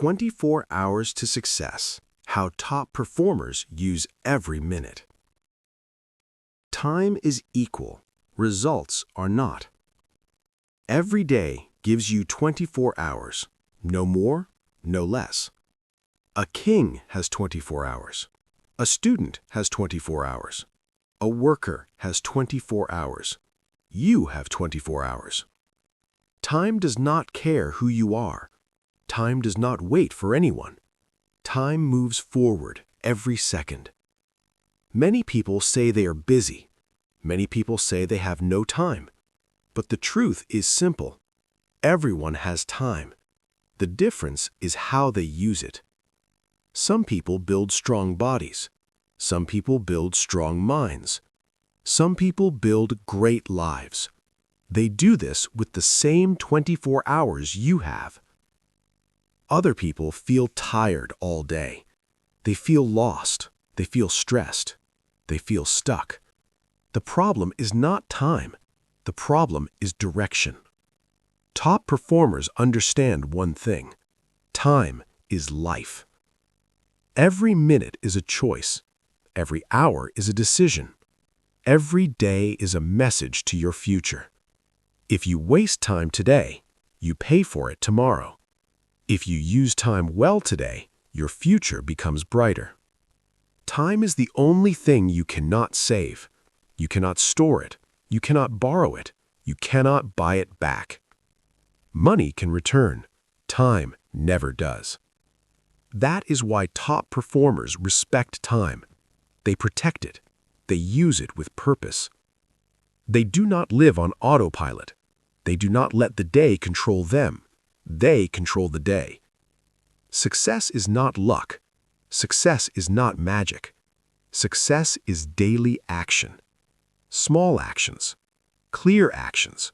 24 Hours to Success: How Top Performers Use Every Minute. Time is equal. Results are not. Every day gives you 24 hours. No more, no less. A king has 24 hours. A student has 24 hours. A worker has 24 hours. You have 24 hours. Time does not care who you are. Time does not wait for anyone. Time moves forward every second. Many people say they are busy. Many people say they have no time. But the truth is simple. Everyone has time. The difference is how they use it. Some people build strong bodies. Some people build strong minds. Some people build great lives. They do this with the same 24 hours you have. Other people feel tired all day. They feel lost. They feel stressed. They feel stuck. The problem is not time. The problem is direction. Top performers understand one thing. Time is life. Every minute is a choice. Every hour is a decision. Every day is a message to your future. If you waste time today, you pay for it tomorrow. If you use time well today, your future becomes brighter. Time is the only thing you cannot save. You cannot store it. You cannot borrow it. You cannot buy it back. Money can return. Time never does. That is why top performers respect time. They protect it. They use it with purpose. They do not live on autopilot. They do not let the day control them. They control the day. Success is not luck. Success is not magic. Success is daily action. Small actions, clear actions,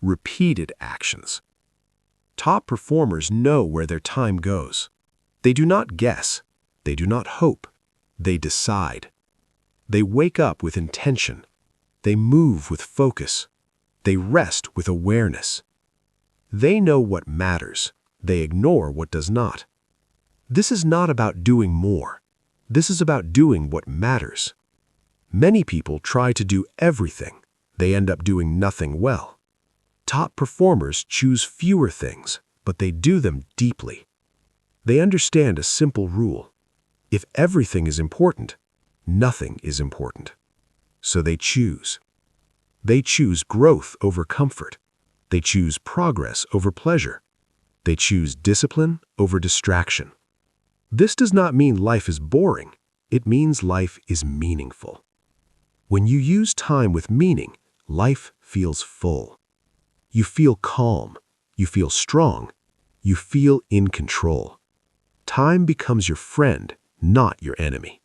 repeated actions. Top performers know where their time goes. They do not guess. They do not hope. They decide. They wake up with intention. They move with focus. They rest with awareness. They know what matters. They ignore what does not. This is not about doing more. This is about doing what matters. Many people try to do everything. They end up doing nothing well. Top performers choose fewer things, but they do them deeply. They understand a simple rule. If everything is important, nothing is important. So they choose. They choose growth over comfort. They choose progress over pleasure. They choose discipline over distraction. This does not mean life is boring. It means life is meaningful. When you use time with meaning, life feels full. You feel calm. You feel strong. You feel in control. Time becomes your friend, not your enemy.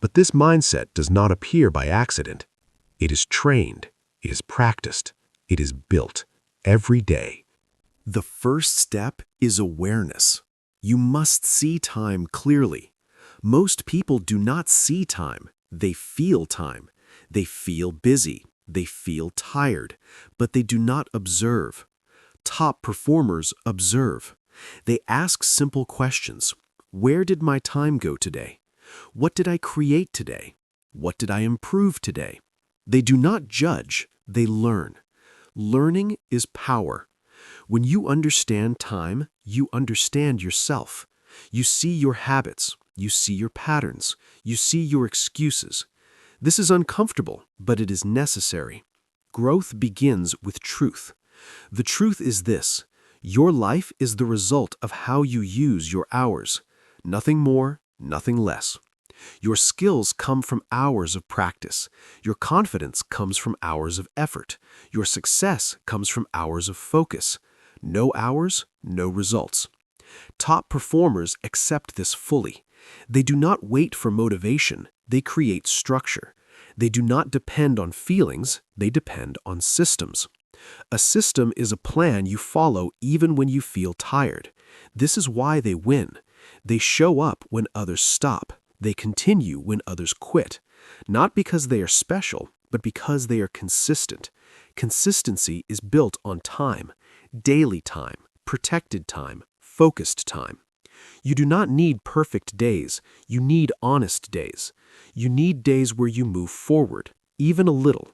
But this mindset does not appear by accident. It is trained. It is practiced. It is built every day. The first step is awareness. You must see time clearly. Most people do not see time. They feel time. They feel busy. They feel tired, but they do not observe. Top performers observe. They ask simple questions. Where did my time go today? What did I create today? What did I improve today? They do not judge. They learn. Learning is power. When you understand time, you understand yourself. You see your habits. You see your patterns. You see your excuses. This is uncomfortable, but it is necessary. Growth begins with truth. The truth is this: your life is the result of how you use your hours. Nothing more, nothing less. Your skills come from hours of practice. Your confidence comes from hours of effort. Your success comes from hours of focus. No hours, no results. Top performers accept this fully. They do not wait for motivation. They create structure. They do not depend on feelings. They depend on systems. A system is a plan you follow even when you feel tired. This is why they win. They show up when others stop. They continue when others quit. Not because they are special, but because they are consistent. Consistency is built on time, daily time, protected time, focused time. You do not need perfect days. You need honest days. You need days where you move forward, even a little.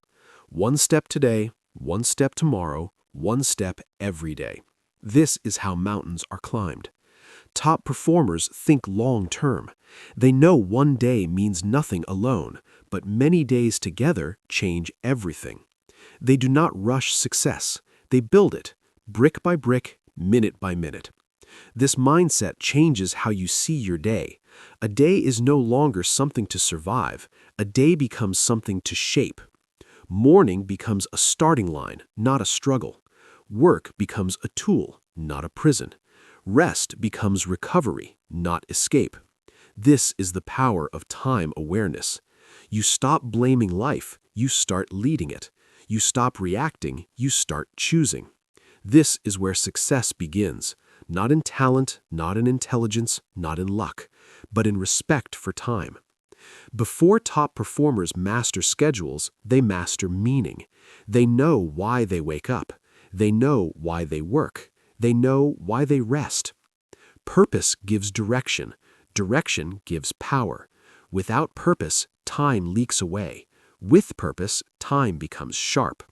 One step today, one step tomorrow, one step every day. This is how mountains are climbed. Top performers think long-term. They know one day means nothing alone, but many days together change everything. They do not rush success. They build it, brick by brick, minute by minute. This mindset changes how you see your day. A day is no longer something to survive. A day becomes something to shape. Morning becomes a starting line, not a struggle. Work becomes a tool, not a prison. Rest becomes recovery, not escape. This is the power of time awareness. You stop blaming life, you start leading it. You stop reacting, you start choosing. This is where success begins, not in talent, not in intelligence, not in luck, but in respect for time. Before top performers master schedules, they master meaning. They know why they wake up. They know why they work. They know why they rest. Purpose gives direction. Direction gives power. Without purpose, time leaks away. With purpose, time becomes sharp.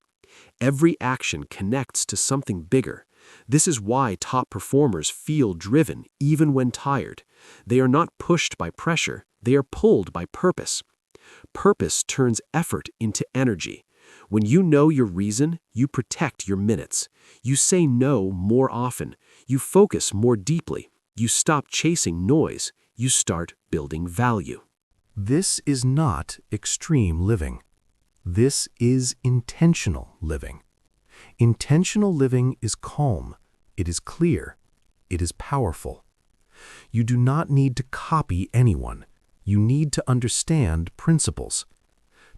Every action connects to something bigger. This is why top performers feel driven even when tired. They are not pushed by pressure. They are pulled by purpose. Purpose turns effort into energy. When you know your reason, you protect your minutes. You say no more often. You focus more deeply. You stop chasing noise. You start building value. This is not extreme living. This is intentional living. Intentional living is calm. It is clear. It is powerful. You do not need to copy anyone. You need to understand principles.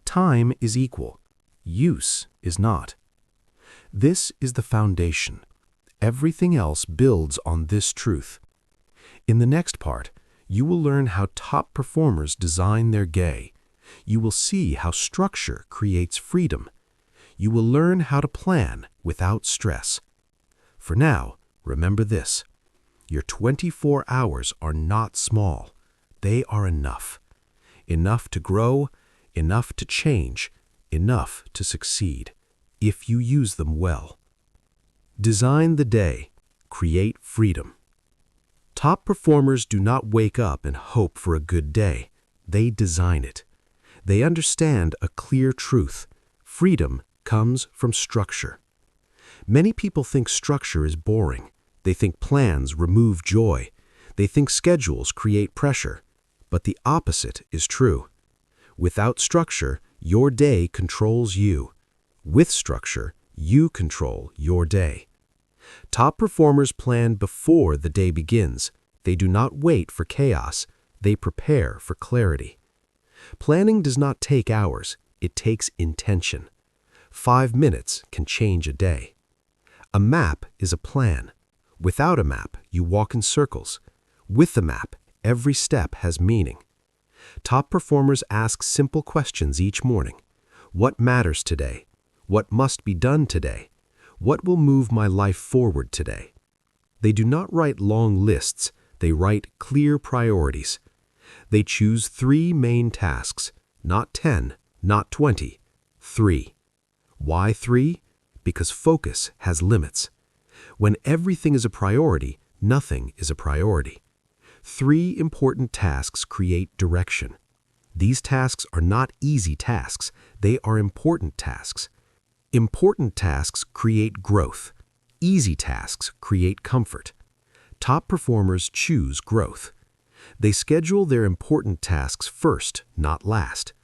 Time is equal. Use is not. This is the foundation. Everything else builds on this truth. In the next part, you will learn how top performers design their day. You will see how structure creates freedom. You will learn how to plan without stress. For now, remember this. Your 24 hours are not small. They are enough. Enough to grow, enough to change, enough to succeed, if you use them well. Design the day. Create freedom. Top performers do not wake up and hope for a good day. They design it. They understand a clear truth. Freedom comes from structure. Many people think structure is boring. They think plans remove joy. They think schedules create pressure. But the opposite is true. Without structure, your day controls you. With structure, you control your day. Top performers plan before the day begins. They do not wait for chaos. They prepare for clarity. Planning does not take hours. It takes intention. 5 minutes can change a day. A map is a plan. Without a map, you walk in circles. With the map, every step has meaning. Top performers ask simple questions each morning. What matters today? What must be done today? What will move my life forward today? They do not write long lists. They write clear priorities. They choose 3 main tasks, not 10, not 20, 3. Why 3? Because focus has limits. When everything is a priority, nothing is a priority. 3 important tasks create direction. These tasks are not easy tasks. They are important tasks. Important tasks create growth. Easy tasks create comfort. Top performers choose growth. They schedule their important tasks first, not last.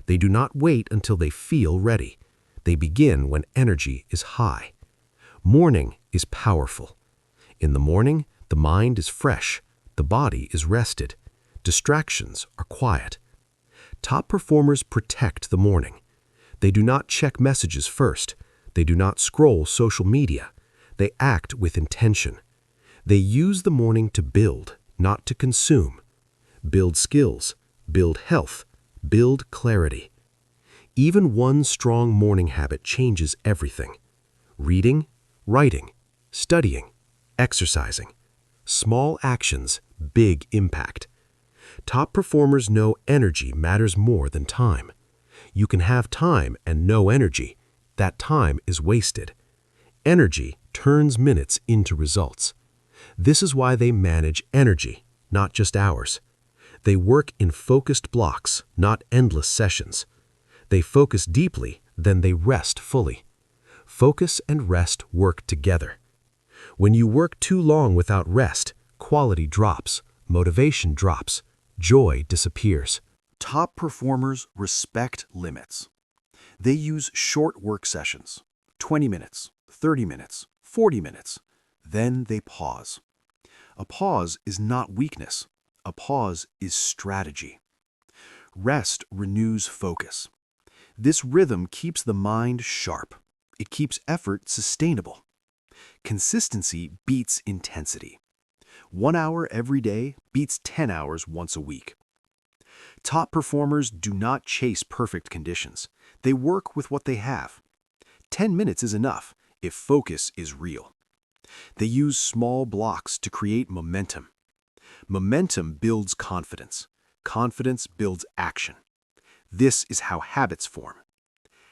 They do not wait until they feel ready. They begin when energy is high. Morning is powerful. In the morning, the mind is fresh. The body is rested. Distractions are quiet. Top performers protect the morning. They do not check messages first. They do not scroll social media. They act with intention. They use the morning to build, not to consume. Build skills, build health, build clarity. Even one strong morning habit changes everything. Reading, writing, studying, exercising. Small actions, big impact. Top performers know energy matters more than time. You can have time and no energy. That time is wasted. Energy turns minutes into results. This is why they manage energy, not just hours. They work in focused blocks, not endless sessions. They focus deeply, then they rest fully. Focus and rest work together. When you work too long without rest, quality drops, motivation drops, joy disappears. Top performers respect limits. They use short work sessions, 20 minutes, 30 minutes, 40 minutes. Then they pause. A pause is not weakness. A pause is strategy. Rest renews focus. This rhythm keeps the mind sharp. It keeps effort sustainable. Consistency beats intensity. 1 hour every day beats 10 hours once a week. Top performers do not chase perfect conditions. They work with what they have. 10 minutes is enough if focus is real. They use small blocks to create momentum. Momentum builds confidence. Confidence builds action. This is how habits form.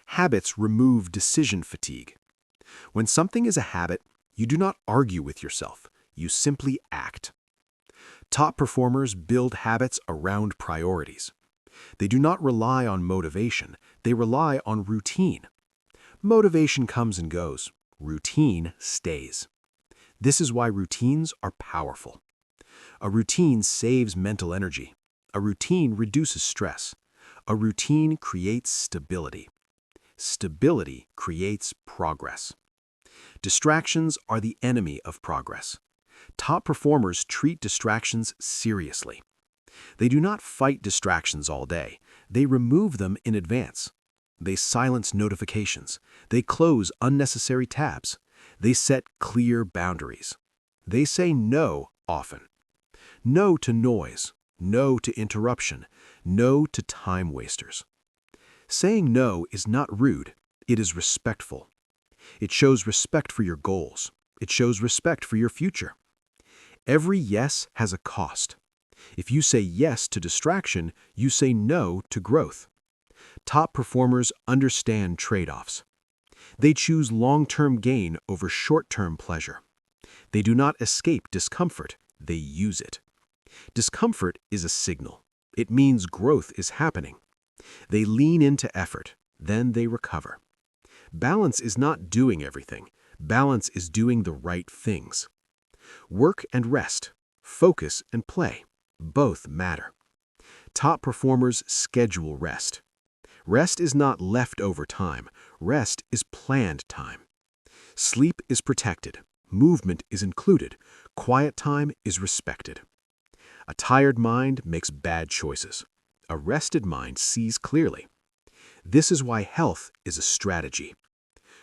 Habits remove decision fatigue. When something is a habit, you do not argue with yourself. You simply act. Top performers build habits around priorities. They do not rely on motivation. They rely on routine. Motivation comes and goes. Routine stays. This is why routines are powerful. A routine saves mental energy. A routine reduces stress. A routine creates stability. Stability creates progress. Distractions are the enemy of progress. Top performers treat distractions seriously. They do not fight distractions all day. They remove them in advance. They silence notifications. They close unnecessary tabs. They set clear boundaries. They say no often. No to noise. No to interruption. No to time wasters. Saying no is not rude. It is respectful. It shows respect for your goals. It shows respect for your future. Every yes has a cost. If you say yes to distraction, you say no to growth. Top performers understand trade-offs. They choose long-term gain over short-term pleasure. They do not escape discomfort, they use it. Discomfort is a signal. It means growth is happening. They lean into effort, then they recover. Balance is not doing everything. Balance is doing the right things. Work and rest, focus and play, both matter. Top performers schedule rest. Rest is not leftover time. Rest is planned time. Sleep is protected. Movement is included. Quiet time is respected. A tired mind makes bad choices. A rested mind sees clearly. This is why health is a strategy.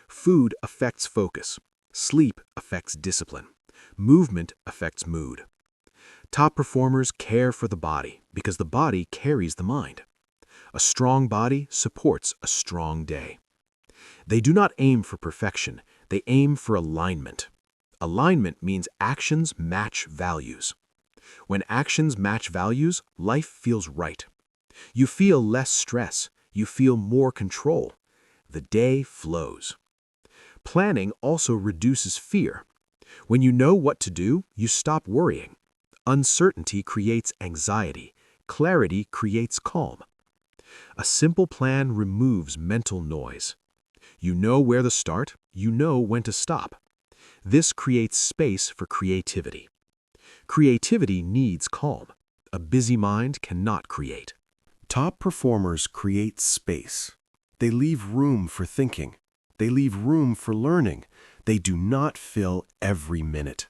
Food affects focus. Sleep affects discipline. Movement affects mood. Top performers care for the body because the body carries the mind. A strong body supports a strong day. They do not aim for perfection. They aim for alignment. Alignment means actions match values. When actions match values, life feels right. You feel less stress. You feel more control. The day flows. Planning also reduces fear. When you know what to do, you stop worrying. Uncertainty creates anxiety. Clarity creates calm. A simple plan removes mental noise. You know where to start. You know when to stop. This creates space for creativity. Creativity needs calm. A busy mind cannot create. Top performers create space. They leave room for thinking. They leave room for learning. They do not fill every minute.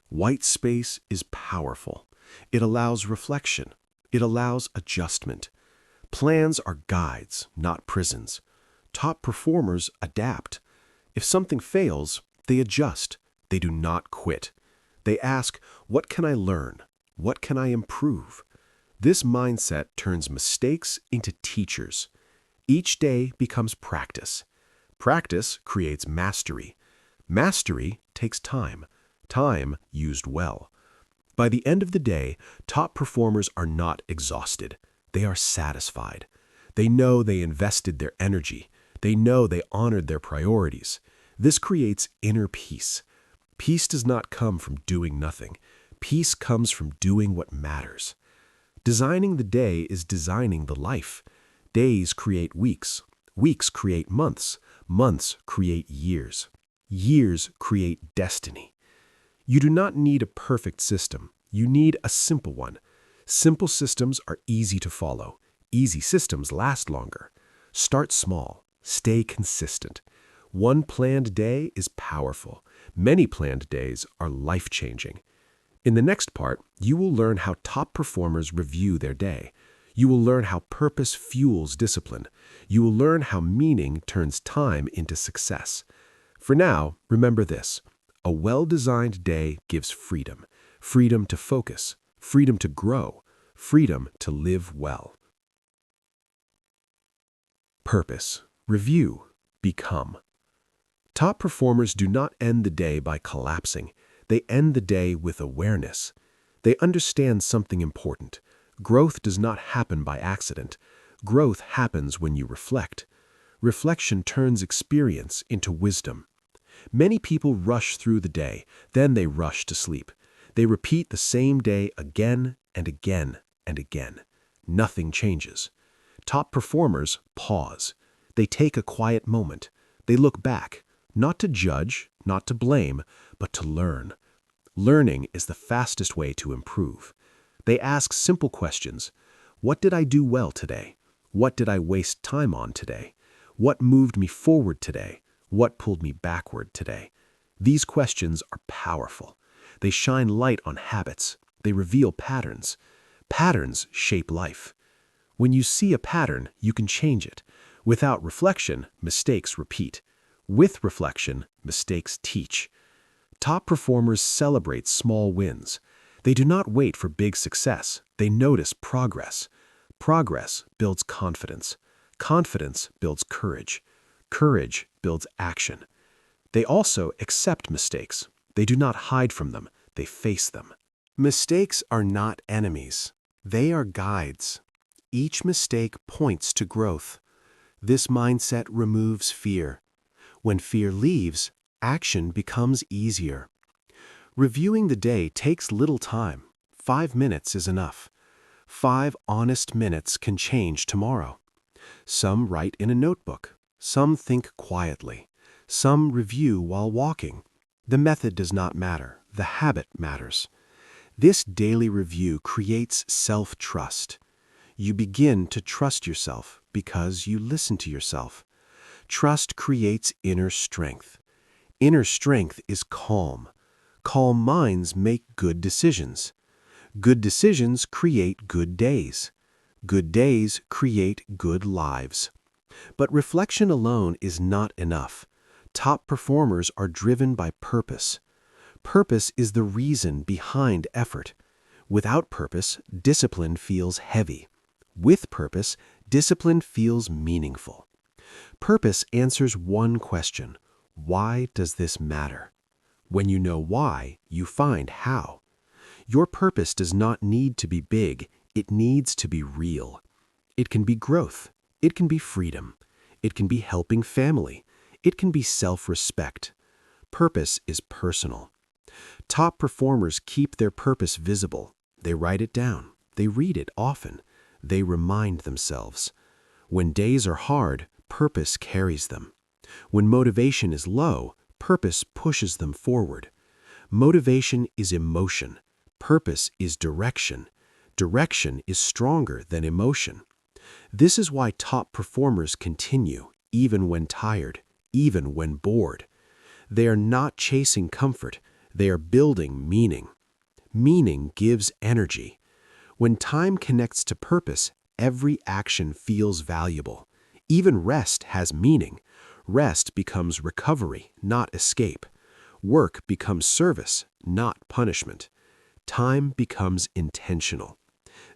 White space is powerful. It allows reflection. It allows adjustment. Plans are guides, not prisons. Top performers adapt. If something fails, they adjust. They do not quit. They ask, what can I learn? What can I improve? This mindset turns mistakes into teachers. Each day becomes practice. Practice creates mastery. Mastery takes time. Time used well. By the end of the day, top performers are not exhausted. They are satisfied. They know they invested their energy. They know they honored their priorities. This creates inner peace. Peace does not come from doing nothing. Peace comes from doing what matters. Designing the day is designing the life. Days create weeks. Weeks create months. Months create years. Years create destiny. You do not need a perfect system. You need a simple one. Simple systems are easy to follow. Easy systems last longer. Start small. Stay consistent. One planned day is powerful. Many planned days are life-changing. In the next part, you will learn how top performers review their day. You will learn how purpose fuels discipline. You will learn how meaning turns time into success. For now, remember this. A well-designed day gives freedom. Freedom to focus. Freedom to grow. Freedom to live well. Purpose. Review. Become. Top performers do not end the day by collapsing. They end the day with awareness. They understand something important. Growth does not happen by accident. Growth happens when you reflect. Reflection turns experience into wisdom. Many people rush through the day, then they rush to sleep. They repeat the same day again and again and again. Nothing changes. Top performers pause. They take a quiet moment. They look back, not to judge, not to blame, but to learn. Learning is the fastest way to improve. They ask simple questions. What did I do well today? What did I waste time on today? What moved me forward today? What pulled me backward today? These questions are powerful. They shine light on habits. They reveal patterns. Patterns shape life. When you see a pattern, you can change it. Without reflection, mistakes repeat. With reflection, mistakes teach. Top performers celebrate small wins. They do not wait for big success. They notice progress. Progress builds confidence. Confidence builds courage. Courage builds action. They also accept mistakes. They do not hide from them. They face them. Mistakes are not enemies. They are guides. Each mistake points to growth. This mindset removes fear. When fear leaves, action becomes easier. Reviewing the day takes little time. 5 minutes is enough. 5 honest minutes can change tomorrow. Some write in a notebook. Some think quietly. Some review while walking. The method does not matter. The habit matters. This daily review creates self-trust. You begin to trust yourself because you listen to yourself. Trust creates inner strength. Inner strength is calm. Calm minds make good decisions. Good decisions create good days. Good days create good lives. But reflection alone is not enough. Top performers are driven by purpose. Purpose is the reason behind effort. Without purpose, discipline feels heavy. With purpose, discipline feels meaningful. Purpose answers one question: why does this matter? When you know why, you find how. Your purpose does not need to be big, it needs to be real. It can be growth, it can be freedom, it can be helping family, it can be self-respect. Purpose is personal. Top performers keep their purpose visible. They write it down. They read it often. They remind themselves. When days are hard, purpose carries them. When motivation is low, purpose pushes them forward. Motivation is emotion. Purpose is direction. Direction is stronger than emotion. This is why top performers continue, even when tired, even when bored. They are not chasing comfort. They are building meaning. Meaning gives energy. When time connects to purpose, every action feels valuable. Even rest has meaning. Rest becomes recovery, not escape. Work becomes service, not punishment. Time becomes intentional.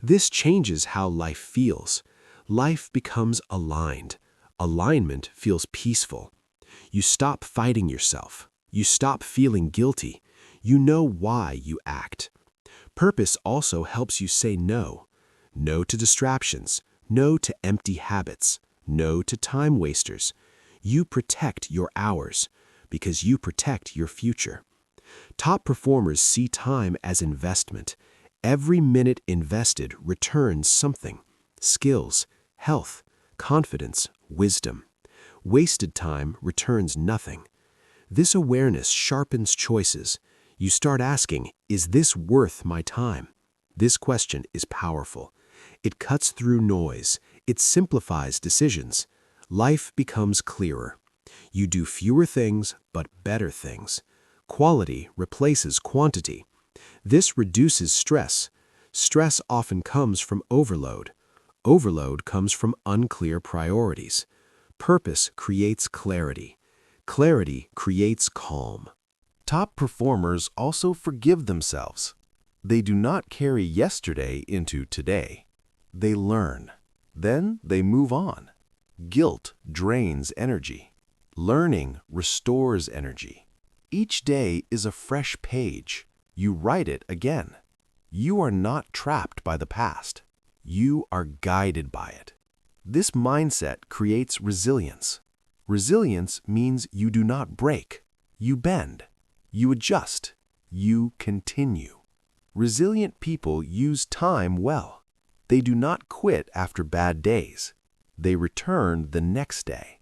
This changes how life feels. Life becomes aligned. Alignment feels peaceful. You stop fighting yourself. You stop feeling guilty. You know why you act. Purpose also helps you say no. No to distractions. No to empty habits. No to time wasters. You protect your hours because you protect your future. Top performers see time as investment. Every minute invested returns something: skills, health, confidence, wisdom. Wasted time returns nothing. This awareness sharpens choices. You start asking, is this worth my time? This question is powerful. It cuts through noise. It simplifies decisions. Life becomes clearer. You do fewer things, but better things. Quality replaces quantity. This reduces stress. Stress often comes from overload. Overload comes from unclear priorities. Purpose creates clarity. Clarity creates calm. Top performers also forgive themselves. They do not carry yesterday into today. They learn. Then they move on. Guilt drains energy. Learning restores energy. Each day is a fresh page. You write it again. You are not trapped by the past. You are guided by it. This mindset creates resilience. Resilience means you do not break. You bend. You adjust. You continue. Resilient people use time well. They do not quit after bad days. They return the next day.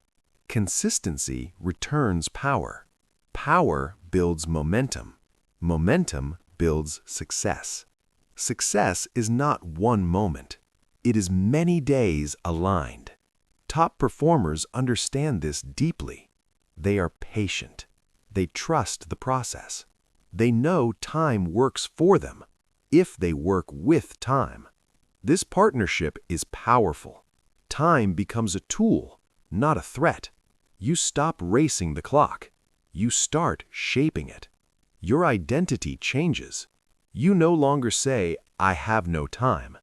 Consistency returns power. Power builds momentum. Momentum builds success. Success is not one moment. It is many days aligned. Top performers understand this deeply. They are patient. They trust the process. They know time works for them if they work with time. This partnership is powerful. Time becomes a tool, not a threat. You stop racing the clock. You start shaping it. Your identity changes. You no longer say, I have no time.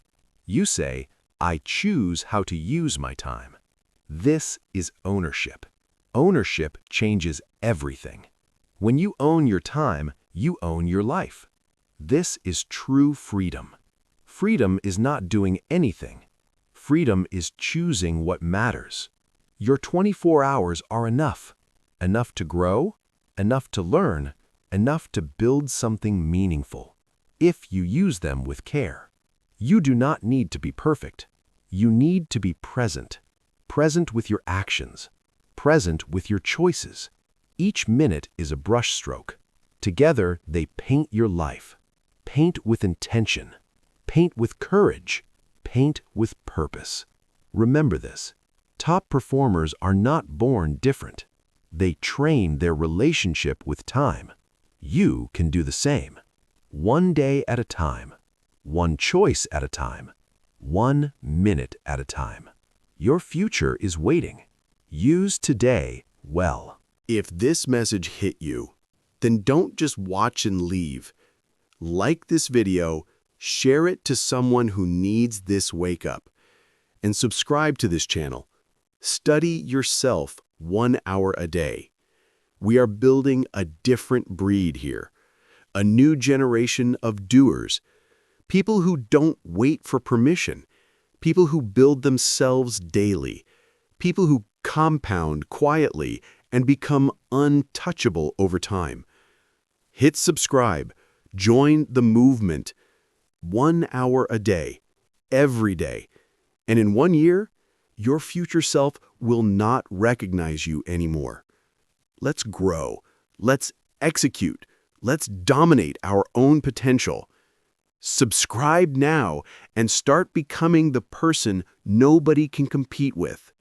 You say, I choose how to use my time. This is ownership. Ownership changes everything. When you own your time, you own your life. This is true freedom. Freedom is not doing anything. Freedom is choosing what matters. Your 24 hours are enough. Enough to grow, enough to learn, enough to build something meaningful, if you use them with care. You do not need to be perfect. You need to be present. Present with your actions. Present with your choices. Each minute is a brushstroke. Together, they paint your life. Paint with intention. Paint with courage. Paint with purpose. Remember this. Top performers are not born different. They train their relationship with time. You can do the same. One day at a time. One choice at a time. 1 minute at a time. Your future is waiting. Use today well. If this message hit you, then don't just watch and leave. Like this video, share it to someone who needs this wake-up, and subscribe to this channel. Study yourself 1 hour a day. We are building a different breed here, a new generation of doers, people who don't wait for permission, people who build themselves daily, people who compound quietly and become untouchable over time. Hit subscribe, join the movement. 1 hour a day, every day. And in 1 year, your future self will not recognize you anymore. Let's grow. Let's execute. Let's dominate our own potential. Subscribe now and start becoming the person nobody can compete with.